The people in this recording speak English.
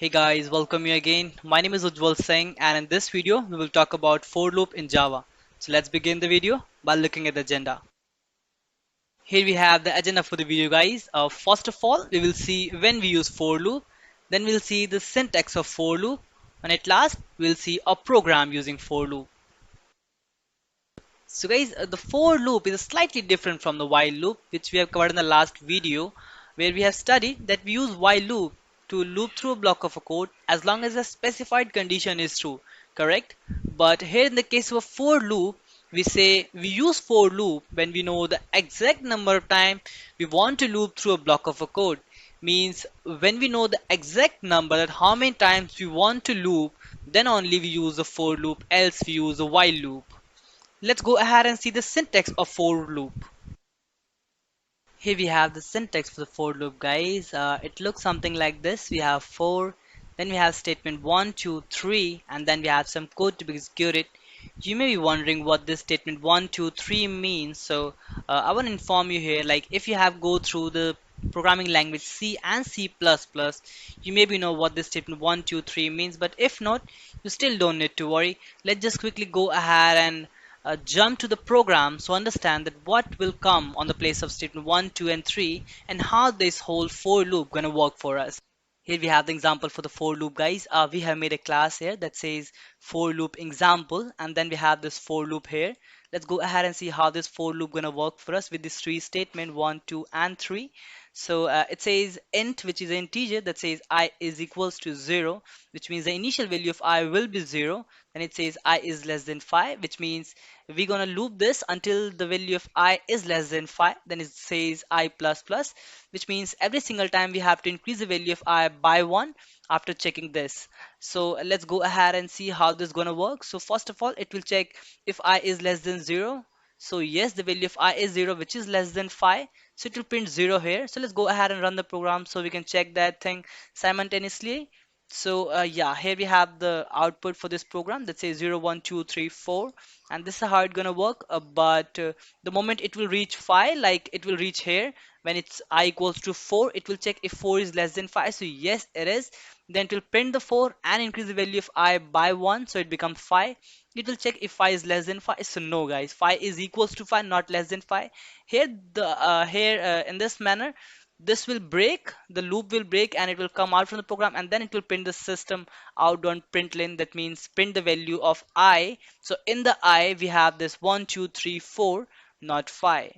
Hey guys, welcome you again. My name is Ujjwal Singh and in this video we will talk about for loop in Java. So let's begin the video by looking at the agenda. Here we have the agenda for the video guys. First of all, we will see when we use for loop. Then we'll see the syntax of for loop. And at last, we'll see a program using for loop. So guys, the for loop is slightly different from the while loop, which we have covered in the last video, where we have studied that we use while loop to loop through a block of a code as long as a specified condition is true, correct? But here in the case of a for loop, we say we use for loop when we know the exact number of time we want to loop through a block of a code. Means when we know the exact number that how many times we want to loop, then only we use a for loop, else we use a while loop. Let's go ahead and see the syntax of for loop. Here we have the syntax for the for loop guys. It looks something like this. We have for, then we have statement 1, 2, 3, and then we have some code to be executed. You may be wondering what this statement 1, 2, 3 means. So I want to inform you here, like if you have go through the programming language C and C++, you maybe know what this statement 1, 2, 3 means, but if not, you still don't need to worry. Let's just quickly go ahead and jump to the program so understand that what will come on the place of statement 1, 2 and 3 and how this whole for loop gonna work for us. Here we have the example for the for loop guys. We have made a class here that says for loop example and then we have this for loop here. Let's go ahead and see how this for loop gonna work for us with this three statement 1, 2 and 3. So it says int, which is an integer that says I is equals to 0, which means the initial value of I will be 0. Then it says I is less than 5, which means we're gonna loop this until the value of I is less than 5. Then it says I plus plus, which means every single time we have to increase the value of I by 1 after checking this. So let's go ahead and see how this is gonna work. So first of all, it will check if I is less than 0. So yes, the value of I is 0, which is less than 5. So it will print 0 here. So let's go ahead and run the program so we can check that thing simultaneously. So yeah, here we have the output for this program that says 0, 1, 2, 3, 4, and this is how it's gonna work. But the moment it will reach 5, like it will reach here when it's I equals to 4, it will check if 4 is less than 5. So yes, it is. Then it will print the 4 and increase the value of I by 1, so it becomes 5. It will check if 5 is less than 5. So no guys, 5 is equals to 5, not less than 5. Here in this manner, this will break, the loop will break and it will come out from the program and then it will print the system out on println, that means print the value of I. So in the I we have this 1, 2, 3, 4, not 5.